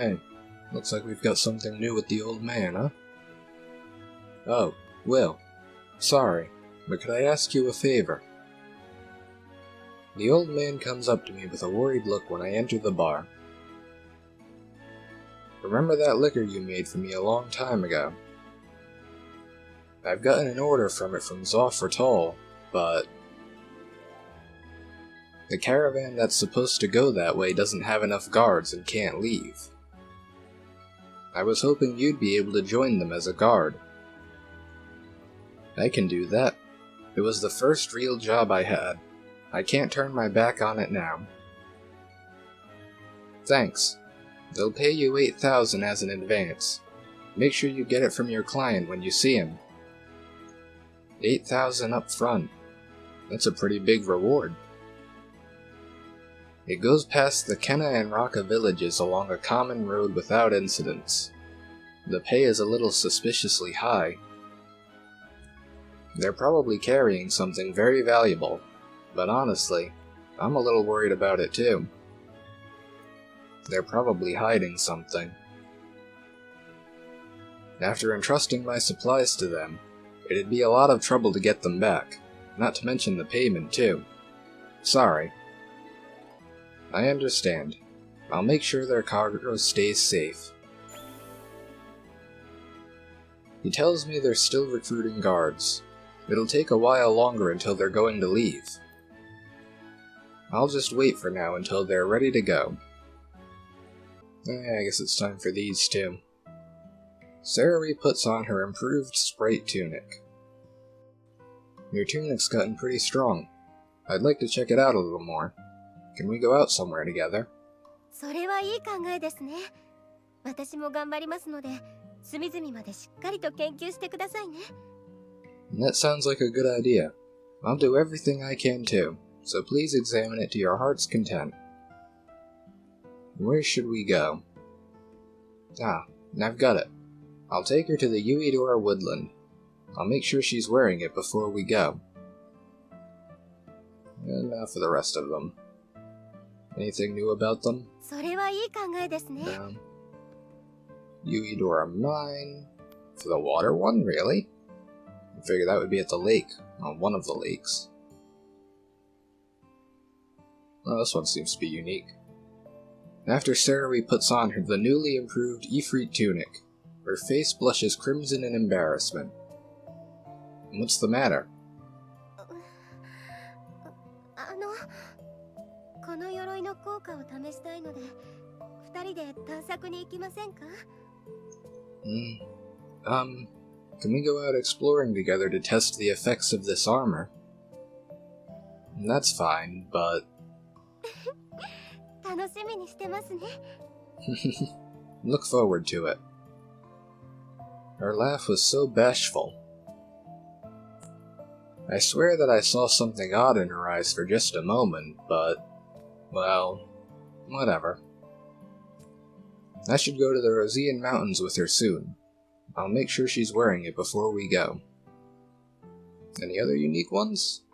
Hey, looks like we've got something new with the old man, huh? Oh, Will. Sorry, but could I ask you a favor? The old man comes up to me with a worried look when I enter the bar. Remember that liquor you made for me a long time ago? I've gotten an order from it from Zoffretal, but the caravan that's supposed to go that way doesn't have enough guards and can't leave. I was hoping you'd be able to join them as a guard. I can do that. It was the first real job I had. I can't turn my back on it now. Thanks. They'll pay you 8,000 as an advance. Make sure you get it from your client when you see him. 8,000 up front. That's a pretty big reward. It goes past the Kenna and Raka villages along a common road without incidents. The pay is a little suspiciously high. They're probably carrying something very valuable, but honestly, I'm a little worried about it too. They're probably hiding something. After entrusting my supplies to them, it'd be a lot of trouble to get them back, not to mention the payment too. Sorry. I understand. I'll make sure their cargo stays safe. He tells me they're still recruiting guards. It'll take a while longer until they're going to leave. I'll just wait for now until they're ready to go. I guess it's time for these two. Sarah puts on her improved sprite tunic. Your tunic's gotten pretty strong. I'd like to check it out a little more. Can we go out somewhere together? それはいい考えですね。私も頑張りますので、隅々までしっかりと研究してくださいね。That sounds like a good idea. I'll do everything I can too, so please examine it to your heart's content. Where should we go? Ah, I've got it. I'll take her to the Yuidora woodland. I'll make sure she's wearing it before we go. And now for the rest of them. Anything new about them? それはいい考えですね。Yuidora mine. For the water one, really? I figured that would be at the lake, on one of the lakes. Well, this one seems to be unique. After Sarah puts on the newly improved Ifrit tunic, her face blushes crimson in embarrassment. What's the matter? この鎧の効果を試したいので、二人で探索に行きませんか? Can we go out exploring together to test the effects of this armor? That's fine, but... 楽しみにしてますね。Look forward to it. Her laugh was so bashful. I swear that I saw something odd in her eyes for just a moment, but... well, whatever. I should go to the Rosian Mountains with her soon. I'll make sure she's wearing it before we go. Any other unique ones?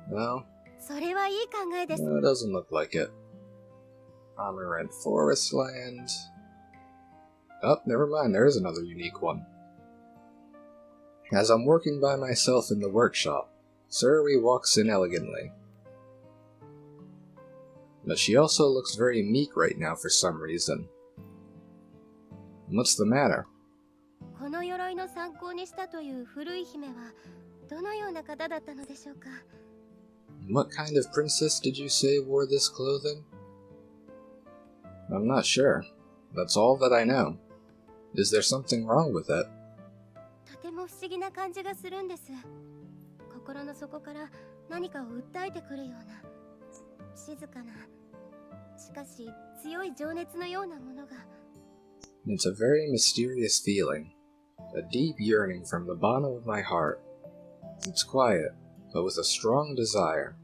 No? それはいい考えです。 No, it doesn't look like it. Amaranth Forest Land. Oh, never mind, there is another unique one. As I'm working by myself in the workshop, Surrey walks in elegantly. But she also looks very meek right now for some reason. What's the matter? この鎧の参考にしたという古い姫はどのような方だったのでしょうか? What kind of princess did you say wore this clothing? I'm not sure. That's all that I know. Is there something wrong with it? とても不思議な感じがするんです。心の底から何かを訴えてくるような静かな、しかし強い情熱のようなものが。It's a very mysterious feeling. A deep yearning from the bottom of my heart. It's quiet, but with a strong desire.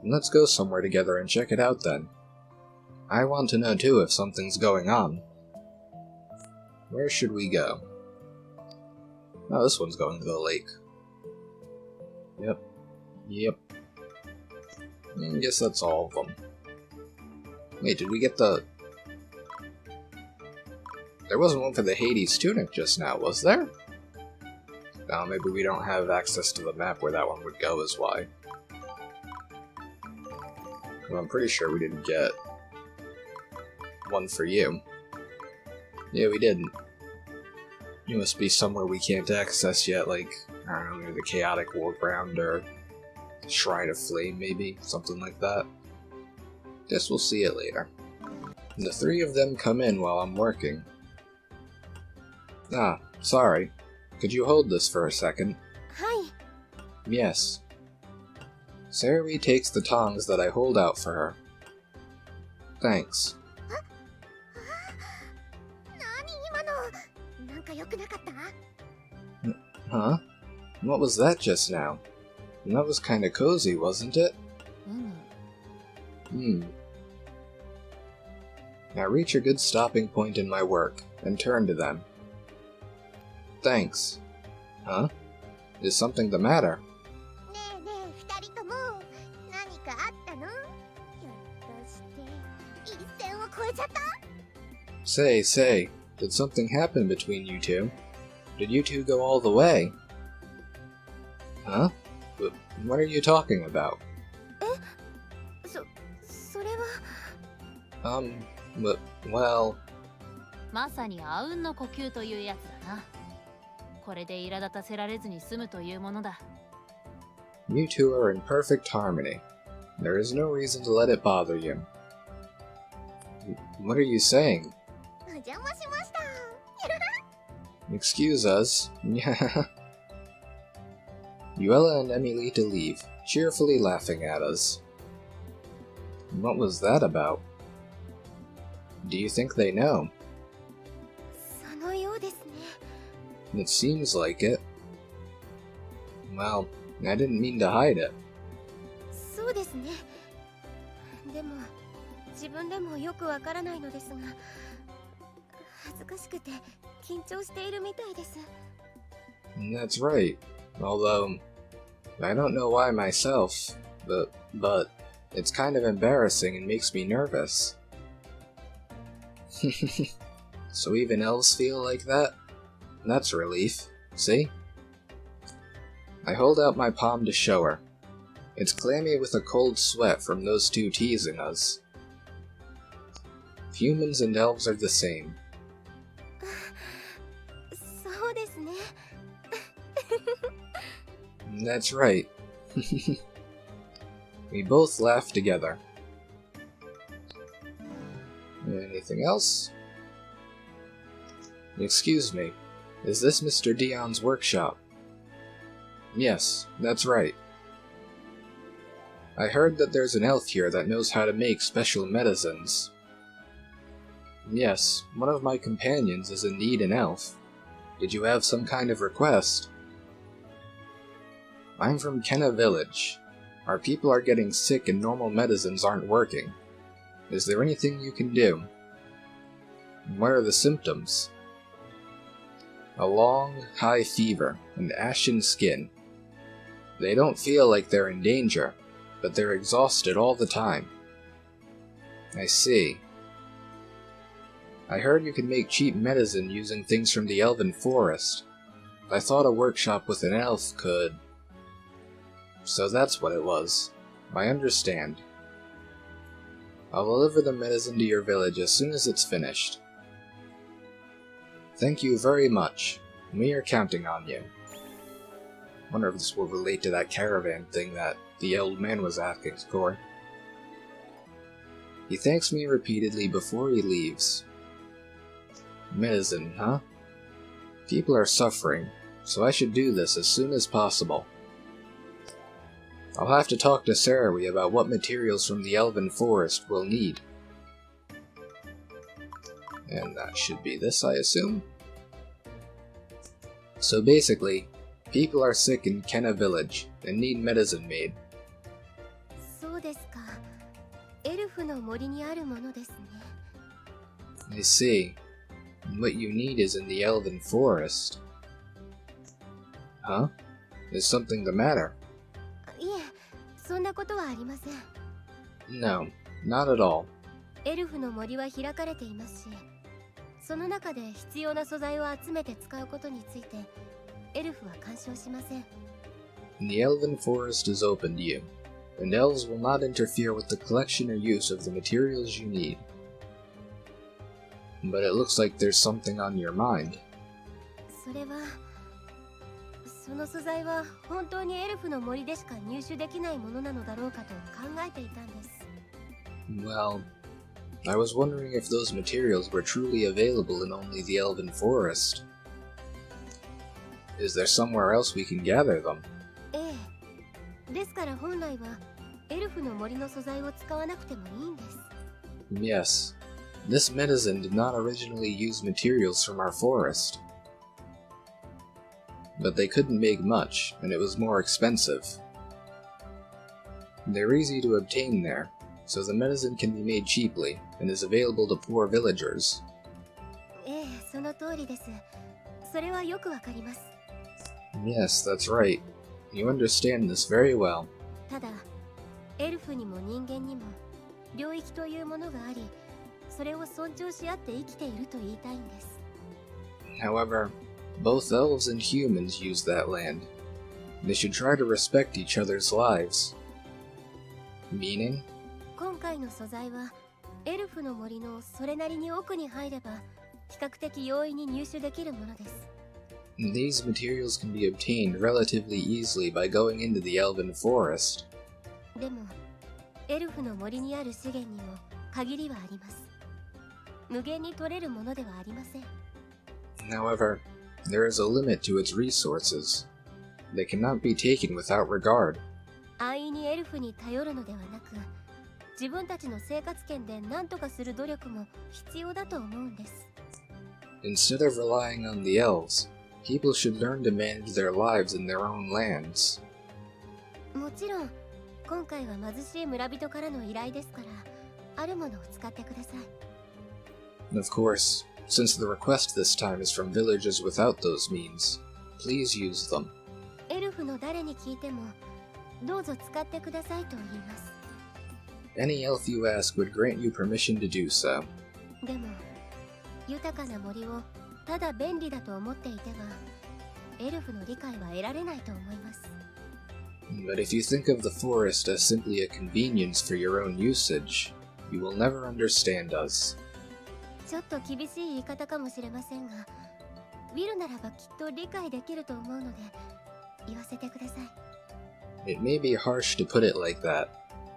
Let's go somewhere together and check it out then. I want to know too if something's going on. Where should we go? Oh, this one's going to the lake. Yep. I guess that's all of them. Wait, did we get the... There wasn't one for the Hades tunic just now, was there? No, maybe we don't have access to the map where that one would go is why. Well, I'm pretty sure we didn't get one for you. Yeah, we didn't. You must be somewhere we can't access yet, like, I don't know, near the Chaotic Warground or Shrine of Flame, maybe? Something like that. Guess we'll see it later. And the three of them come in while I'm working. Ah, sorry. Could you hold this for a second? Hi. Yes. Saori takes the tongs that I hold out for her. Thanks. Huh? What was that just now? That was kinda cozy, wasn't it? I reach a good stopping point in my work, and turn to them. Thanks. Huh? Is something the matter? Say, did something happen between you two? Did you two go all the way? Huh? What are you talking about? Well... まさにあうんの呼吸というやつだな。これで苛立たせられずに済むというものだ。You two are in perfect harmony. There is no reason to let it bother you. What are you saying? Excuse us. Yuella and Emilita leave, cheerfully laughing at us. What was that about? Do you think they know? It seems like it. Well, I didn't mean to hide it. そうですね。でも自分でもよくわからないのですが、恥ずかしくて緊張しているみたいです。That's right. Although I don't know why myself, but it's kind of embarrassing and makes me nervous. So even elves feel like that? That's a relief. See? I hold out my palm to show her. It's clammy with a cold sweat from those two teasing us. Humans and elves are the same. そうですね。That's right. We both laugh together. Anything else? Excuse me, is this Mr. Dion's workshop? Yes, that's right. I heard that there's an elf here that knows how to make special medicines. Yes, one of my companions is indeed an elf. Did you have some kind of request? I'm from Kenna Village. Our people are getting sick and normal medicines aren't working. Is there anything you can do? What are the symptoms? A long, high fever and ashen skin. They don't feel like they're in danger, but they're exhausted all the time. I see. I heard you can make cheap medicine using things from the Elven Forest. I thought a workshop with an elf could... So that's what it was. I understand. I'll deliver the medicine to your village as soon as it's finished. Thank you very much. We are counting on you. Wonder if this will relate to that caravan thing that the old man was asking for. He thanks me repeatedly before he leaves. Medicine, huh? People are suffering, so I should do this as soon as possible. I'll have to talk to Saori about what materials from the Elven Forest we'll need. And that should be this, I assume? So basically, people are sick in Kenna Village and need medicine made. そうですか。エルフの森にあるものですね。I see. What you need is in the Elven Forest. Huh? Is something the matter? いえ、そんなことはありません。 No, not at all. エルフの森は開かれていますし、その中で必要な素材を集めて使うことについてエルフは干渉しません。 The Elven Forest is open to you, and elves will not interfere with the collection or use of the materials you need. But it looks like there's something on your mind. それは、その素材は本当にエルフの森でしか入手できないものなのだろうかと考えていたんです。 Well, I was wondering if those materials were truly available in only the Elven Forest. Is there somewhere else we can gather them? ええ。ですから本来はエルフの森の素材を使わなくてもいいんです。 Yes. This medicine did not originally use materials from our forest. But they couldn't make much, and it was more expensive. They're easy to obtain there, so the medicine can be made cheaply, and is available to poor villagers. ええ、その通りです。それはよくわかります。 Yes, that's right. You understand this very well. ただ、エルフにも人間にも領域というものがあり、それを尊重し合って生きていると言いたいんです。 However, both elves and humans use that land. They should try to respect each other's lives. Meaning? 今回の素材はエルフの森のそれなりに奥に入れば比較的容易に入手できるものです。 These materials can be obtained relatively easily by going into the Elven Forest. でも、エルフの森にある資源にも限りはあります。無限に取れるものではありません。 However, there is a limit to its resources. They cannot be taken without regard. 安易にエルフに頼るのではなく、自分たちの生活圏で何とかする努力も必要だと思うんです。 Instead of relying on the elves, people should learn to manage their lives in their own lands. もちろん、今回は貧しい村人からの依頼ですから、あるものを使ってください。 Of course, since the request this time is from villagers without those means, please use them. エルフの誰に聞いても、どうぞ使ってくださいと言います。 Any elf you ask would grant you permission to do so. でも、豊かな森をただ便利だと思っていては、エルフの理解は得られないと思います。 But if you think of the forest as simply a convenience for your own usage, you will never understand us. ちょっと厳しい言い方かもしれませんが、ウィルならばきっと理解できると思うので、言わせてください。 It may be harsh to put it like that,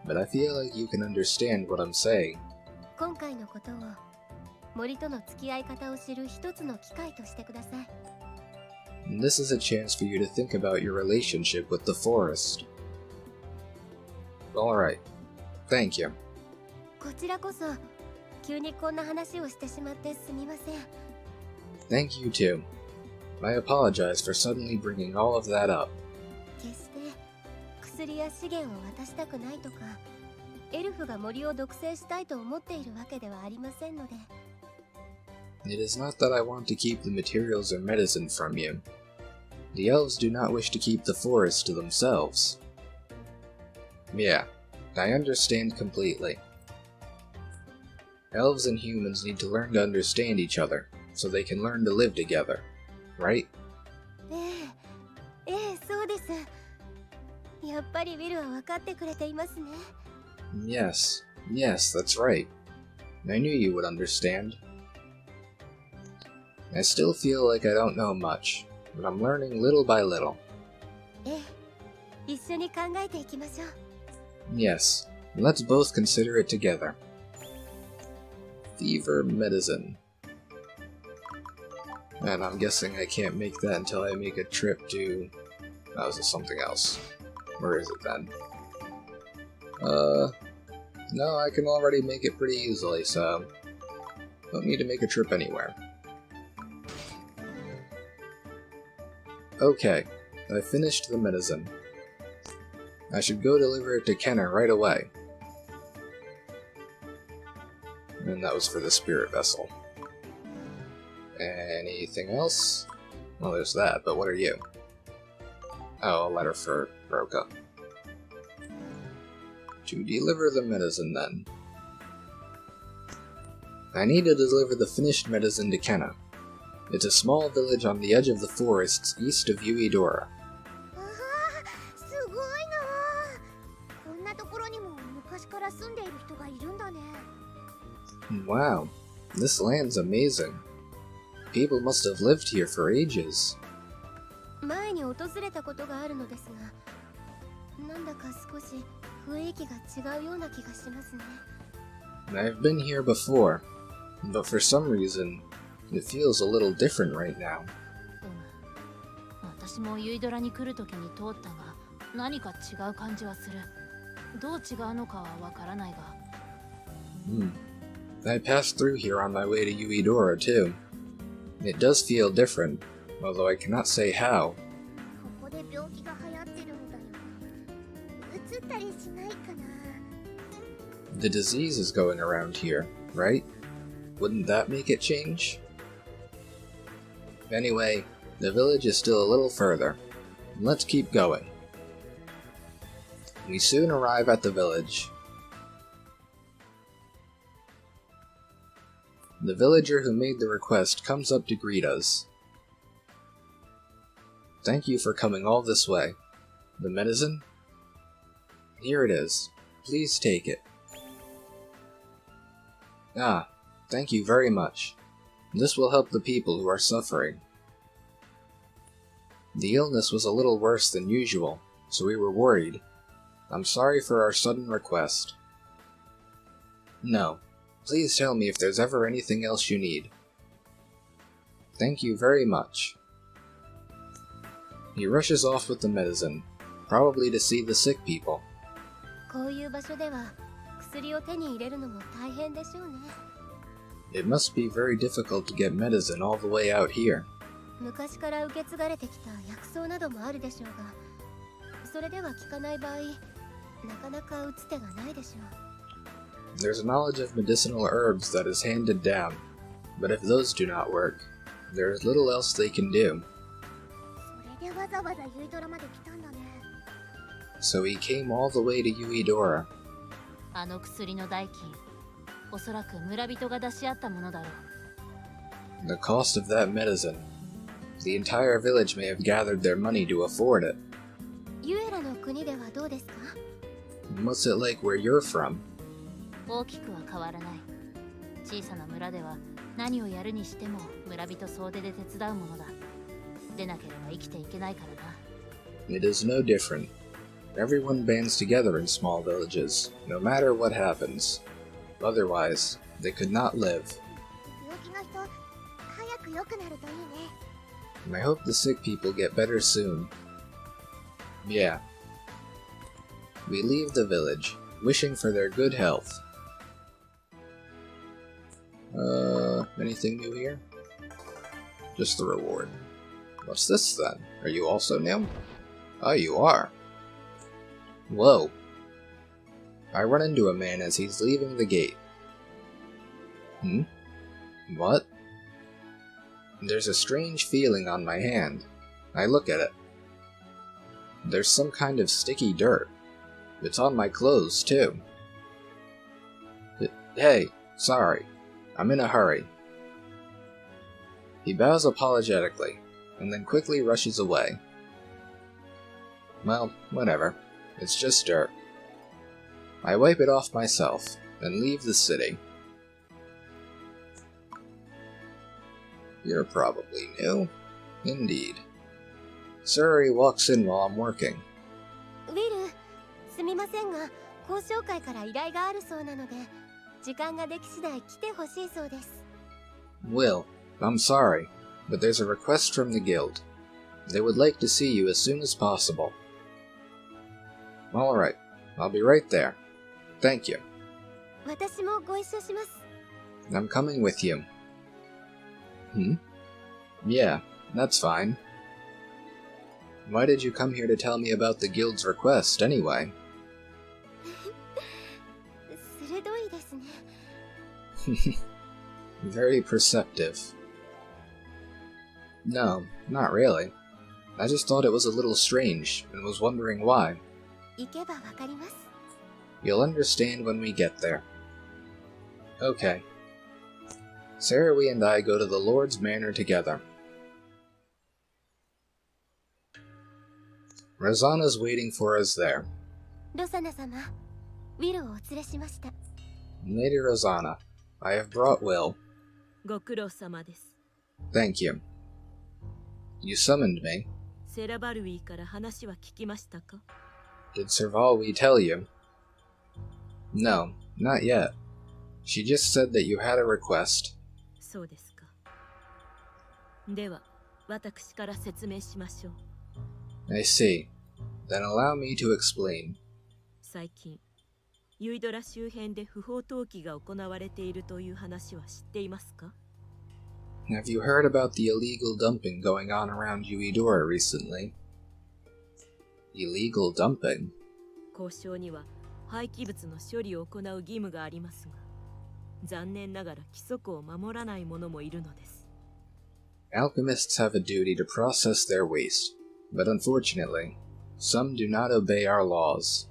but I feel like you can understand what I'm saying. 今回のことを森との付き合い方を知る一つの機会としてください。 This is a chance for you to think about your relationship with the forest. Alright. Thank you. こちらこそ、急にこんな話をしてしまってすみません。 Thank you too. I apologize for suddenly bringing all of that up. 決して薬や資源を渡したくないとか、エルフが森を独占したいと思っているわけではありませんので。 It is not that I want to keep the materials or medicine from you. The elves do not wish to keep the forest to themselves. Yeah, I understand completely. Elves and humans need to learn to understand each other, so they can learn to live together, right? ええ、そうです。やっぱりウィルは分かってくれていますね。 Yes, that's right. I knew you would understand. I still feel like I don't know much, but I'm learning little by little. ええ、一緒に考えていきましょう。 Yes, let's both consider it together. Fever medicine. And I'm guessing I can't make that until I make a trip to... Oh, this is something else. Where is it then? No, I can already make it pretty easily, so... Don't need to make a trip anywhere. Okay, I finished the medicine. I should go deliver it to Kenner right away. And that was for the spirit vessel. Anything else? Well, there's that, but what are you? Oh, a letter for Roka. To deliver the medicine, then. I need to deliver the finished medicine to Kenna. It's a small village on the edge of the forests east of Yuidora. ああ、すごいなあ。こんなところにも昔から住んでいる人がいるんだね。Wow, this land's amazing. People must have lived here for ages. 前に訪れたことがあるのですが、なんだか少し雰囲気が違うような気がしますね。I've been here before, but for some reason, it feels a little different right now. 私もユイドラに来るときに通ったが、何か違う感じはする。どう違うのかはわからないが。I passed through here on my way to Yuidora too. It does feel different, although I cannot say how. ここで病気が流行ってるんだよ。移ったりしないかな。The disease is going around here, right? Wouldn't that make it change? Anyway, the village is still a little further. Let's keep going. We soon arrive at the village. The villager who made the request comes up to greet us. Thank you for coming all this way. The medicine? Here it is. Please take it. Ah, thank you very much. This will help the people who are suffering. The illness was a little worse than usual, so we were worried. I'm sorry for our sudden request. No, please tell me if there's ever anything else you need. Thank you very much. He rushes off with the medicine, probably to see the sick people. こういう場所では薬を手に入れるのも大変でしょうね。It must be very difficult to get medicine all the way out here. 昔から受け継がれてきた薬草などもあるでしょうが、それでは効かない場合、なかなか打つ手がないでしょう。There's a knowledge of medicinal herbs that is handed down, but if those do not work, there is little else they can do. それでわざわざユイドラまで来たんだね。So he came all the way to Yuidora. あの薬の代金、おそらく村人が出し合ったものだろう。The cost of that medicine. The entire village may have gathered their money to afford it. ユエラの国ではどうですか？ What's it like where you're from? 大きくは変わらない。小さな村では何をやるにしても村人総出で手伝うものだ。でなければ生きていけないからな。It is no different. Everyone bands together in small villages, no matter what happens. Otherwise, they could not live. 病気の人、早く良くなるといいね。And I hope the sick people get better soon. Yeah. We leave the village, wishing for their good health. Anything new here? Just the reward. What's this then? Are you also new? Oh, you are. Whoa. I run into a man as he's leaving the gate. What? There's a strange feeling on my hand. I look at it. There's some kind of sticky dirt. It's on my clothes, too. Hey, sorry. I'm in a hurry. He bows apologetically, and then quickly rushes away. Well, whatever. It's just dirt. I wipe it off myself, and leave the city. You're probably new. Indeed. Surrey walks in while I'm working. ウィル、すみませんが、交渉会から依頼があるそうなので、時間ができ次第来てほしいそうです。Will, I'm sorry, but there's a request from the guild. They would like to see you as soon as possible. Alright, I'll be right there. Thank you. 私もご一緒します。I'm coming with you. Yeah, that's fine. Why did you come here to tell me about the guild's request, anyway? 鋭いですね。Very perceptive. No, not really. I just thought it was a little strange, and was wondering why. 行けばわかります。You'll understand when we get there. Okay. Sarui and I go to the Lord's Manor together. Rosanna's waiting for us there. ロサナ様、ウィルをお連れしました。 Lady Rosanna, I have brought Will. ご苦労様です。 Thank you. You summoned me. セラバルウィーから話は聞きましたか？ Did Servalwi tell you? No, not yet. She just said that you had a request. そうですか。では、私から説明しましょう。 I see. Then allow me to explain. 最近、ユイドラ周辺で不法投棄が行われているという話は知っていますか？ Have you heard about the illegal dumping going on around Yuidora recently? Illegal dumping? 交渉には廃棄物の処理を行う義務がありますが、残念ながら規則を守らない者もいるのです。 Alchemists have a duty to process their waste, but unfortunately, some do not obey our laws.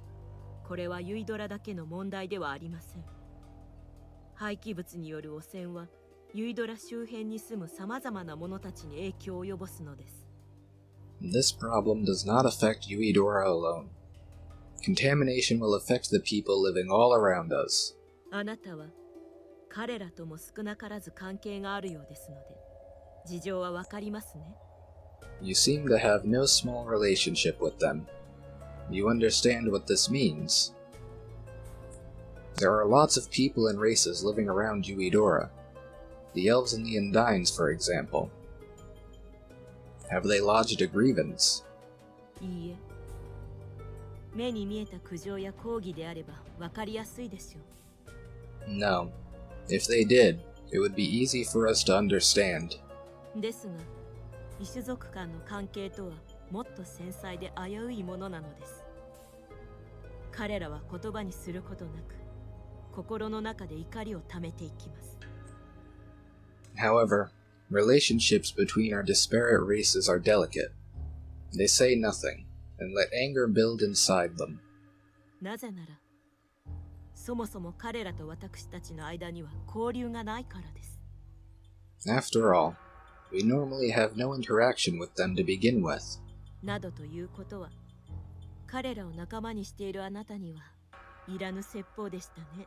これはユイドラだけの問題ではありません。廃棄物による汚染はユイドラ周辺に住む様々な者たちに影響を及ぼすのです。 This problem does not affect Yuidora alone. Contamination will affect the people living all around us. あなたは彼らとも少なからず関係があるようですので、事情はわかりますね。 You seem to have no small relationship with them. You understand what this means. There are lots of people and races living around Yuidora. The elves and the Undines, for example. Have they lodged a grievance? いいえ。目に見えた苦情や抗議であればわかりやすいでしょう。 No. If they did, it would be easy for us to understand. ですが、異種族間の関係とはもっと繊細で危ういものなのです。彼らは言葉にすることなく、心の中で怒りを溜めていきます。 However, relationships between our disparate races are delicate. They say nothing, and let anger build inside them. なぜなら、そもそも彼らと私たちの間には交流がないからです。 After all, we normally have no interaction with them to begin with. などということは、彼らを仲間にしているあなたにはいらぬ説法でしたね。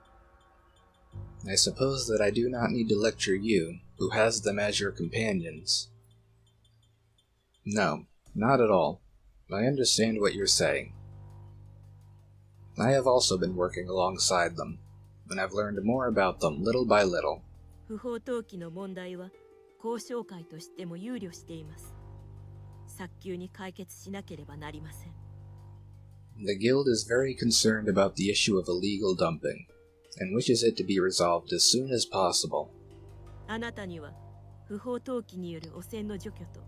I suppose that I do not need to lecture you, who has them as your companions. No, not at all. I understand what you're saying. I have also been working alongside them, and I've learned more about them little by little. 不法投棄の問題は交渉会としても憂慮しています。早急に解決しなければなりません。 The guild is very concerned about the issue of illegal dumping, and wishes it to be resolved as soon as possible. あなたには不法投棄による汚染の除去と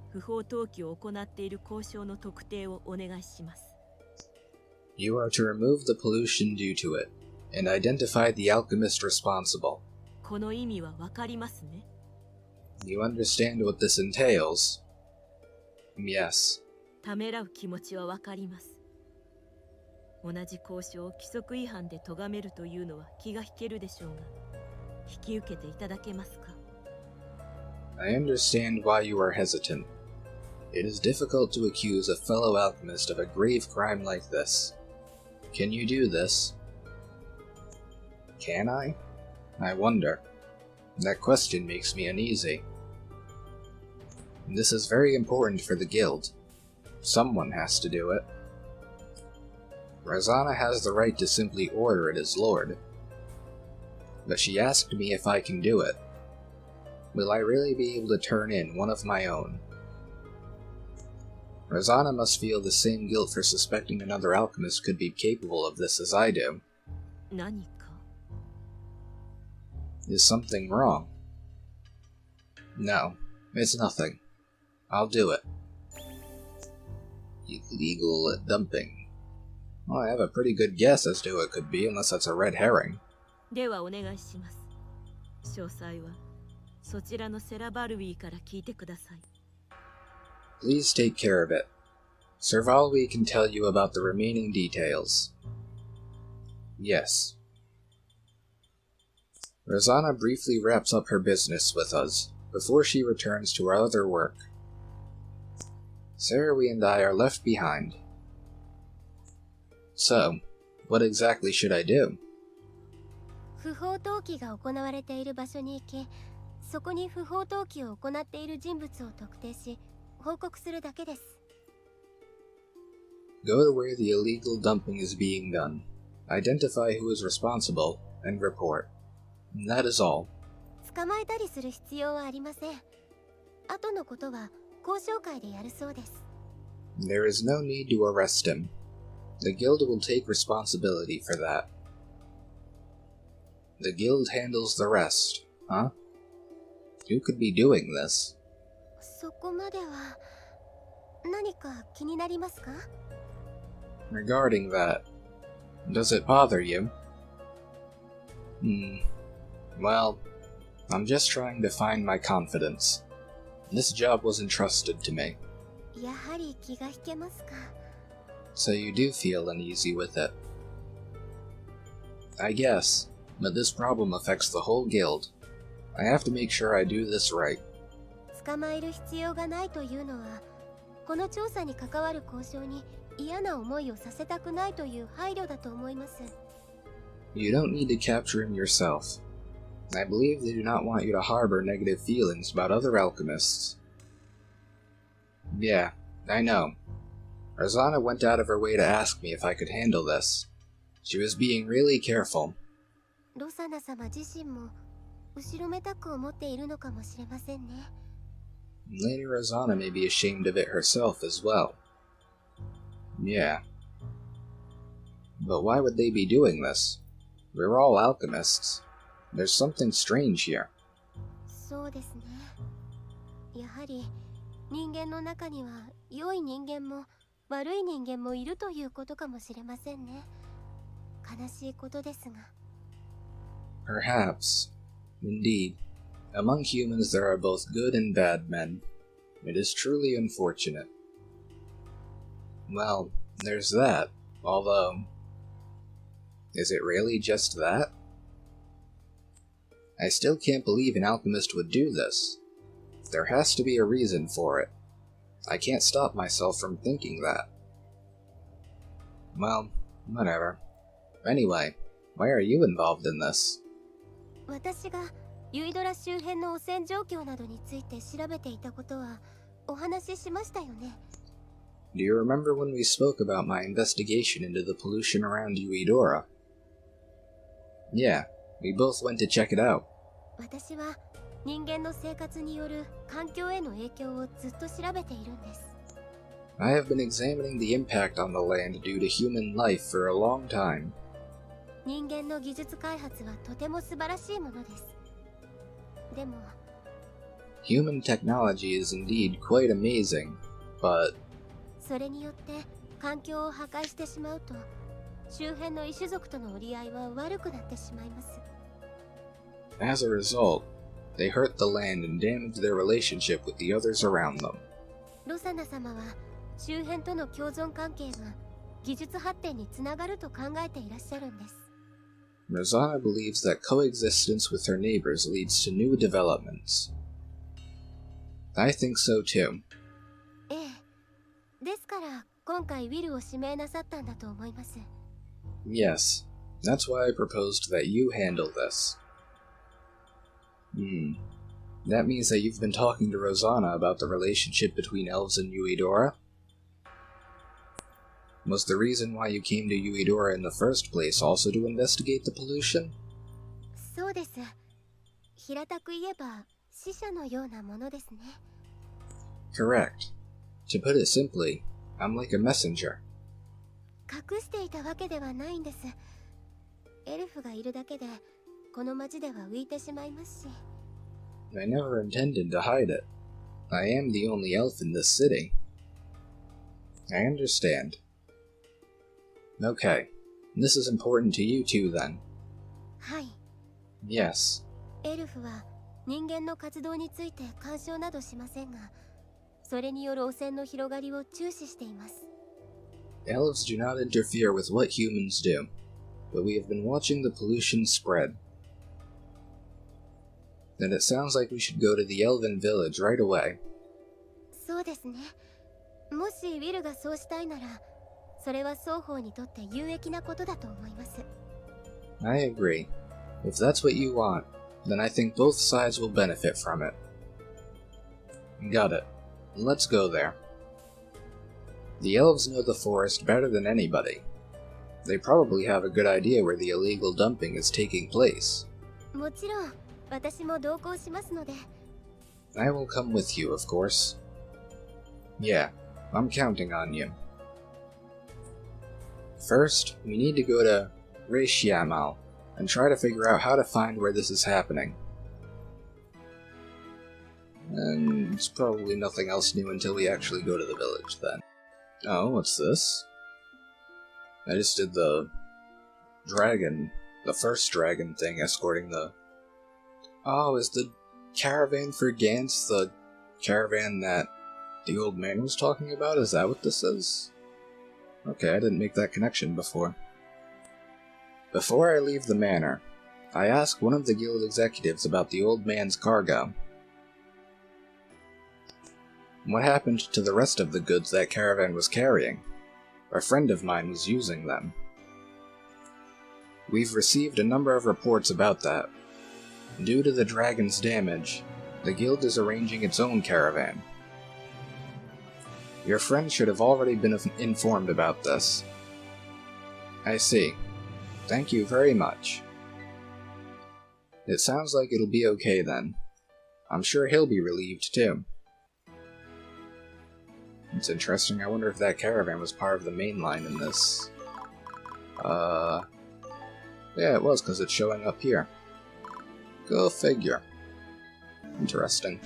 不法投棄を行っている交渉の特定をお願いします。 You are to remove the pollution due to it, and identify the alchemist responsible. この意味はわかりますね。 You understand what this entails? Yes. ためらう気持ちはわかります。同じ交渉を規則違反で咎めるというのは気が引けるでしょうが、引き受けていただけますか？ I understand why you are hesitant. It is difficult to accuse a fellow alchemist of a grave crime like this. Can you do this? Can I? I wonder. That question makes me uneasy. This is very important for the guild. Someone has to do it. Rosanna has the right to simply order it as lord. But she asked me if I can do it. Will I really be able to turn in one of my own? Rosanna must feel the same guilt for suspecting another alchemist could be capable of this as I do. 何か？ Is something wrong? No, it's nothing. I'll do it. Illegal dumping. Well, I have a pretty good guess as to who it could be, unless that's a red herring. ではお願いします。詳細はそちらのセラバルウィーから聞いてください。 Please take care of it. Servalwi can tell you about the remaining details. Yes. Rosanna briefly wraps up her business with us, before she returns to her other work. Sarah and I are left behind. So, what exactly should I do? 不法投棄が行われている場所に行き、そこに不法投棄を行っている人物を特定し、報告するだけです。Go to where the illegal dumping is being done, identify who is responsible, and report. That is all. 捕まえたりする必要はありません。後のことは交渉会でやるそうです。There is no need to arrest him. The guild will take responsibility for that. The guild handles the rest, huh? Who could be doing this? そこまでは何か気になりますか? Regarding that, does it bother you? Well, I'm just trying to find my confidence. This job was entrusted to me. やはり気が引けますか? So you do feel uneasy with it. I guess, but this problem affects the whole guild. I have to make sure I do this right. 捕まえる必要がないというのは、この調査に関わる交渉に嫌な思いをさせたくないという配慮だと思います。You don't need to capture him yourself. I believe they do not want you to harbor negative feelings about other alchemists. Yeah, I know. Rosanna went out of her way to ask me if I could handle this. She was being really careful. ロサナ様自身も後ろめたく思っているのかもしれませんね。Lady Rosanna may be ashamed of it herself as well. Yeah. But why would they be doing this? We're all alchemists. There's something strange here. そうですね。やはり人間の中には良い人間も悪い人間もいるということかもしれませんね。悲しいことですが。Perhaps. Indeed. Among humans there are both good and bad men. It is truly unfortunate. Well, there's that, although... Is it really just that? I still can't believe an alchemist would do this. There has to be a reason for it. I can't stop myself from thinking that. Well, whatever. Anyway, why are you involved in this? 私がユイドラ周辺の汚染状況などについて調べていたことはお話ししましたよね。Do you remember when we spoke about my investigation into the pollution around Yuidora? Yeah, we both went to check it out. 私は人間の生活による環境への影響をずっと調べているんです。I have been examining the impact on the land due to human life for a long time. 人間の技術開発はとても素晴らしいものです。でも、Human technology is indeed quite amazing, but... それによって環境を破壊してしまうと、周辺の異種族との折り合いは悪くなってしまいます。As a result, they hurt the land and damage their relationship with the others around them. ロサナ様は周辺との共存関係が技術発展につながると考えていらっしゃるんです。Rosanna believes that coexistence with her neighbors leads to new developments. I think so too. ええ。ですから今回ウィルを指名なさったんだと思います。Yes, that's why I proposed that you handle this. That means that you've been talking to Rosanna about the relationship between elves and Yuidora? Was the reason why you came to Yuidora in the first place also to investigate the pollution? そうです。平たく言えば使者のようなものですね。Correct. To put it simply, I'm like a messenger. 隠していたわけではないんです。エルフがいるだけでこの町では浮いてしまいますし。I never intended to hide it. I am the only elf in this city. I understand. Okay, this is important to you too then. はい。Yes. エルフは人間の活動について干渉などしませんが、それによる汚染の広がりを注視しています。Elves do not interfere with what humans do, but we have been watching the pollution spread. then it sounds like we should go to the Elven village right away. そうですね。もしウィルがそうしたいなら、それは双方にとって有益なことだと思います。I agree. If that's what you want, then I think both sides will benefit from it. Got it. Let's go there. The elves know the forest better than anybody. They probably have a good idea where the illegal dumping is taking place. もちろん、私も同行しますので。I will come with you, of course. Yeah, I'm counting on you. First, we need to go to Reishiamal and try to figure out how to find where this is happening. And it's probably nothing else new until we actually go to the village, then. Oh, what's this? I just did the first dragon thing escorting the... Oh, is the caravan for Gantz the caravan that the old man was talking about? Is that what this is? Okay, I didn't make that connection before. Before I leave the manor, I ask one of the guild executives about the old man's cargo. What happened to the rest of the goods that caravan was carrying? A friend of mine was using them. We've received a number of reports about that. Due to the dragon's damage, the guild is arranging its own caravan. Your friend should have already been informed about this. I see. Thank you very much. It sounds like it'll be okay then. I'm sure he'll be relieved too. It's interesting. I wonder if that caravan was part of the main line in this. Yeah, it was, because it's showing up here. Go figure. Interesting.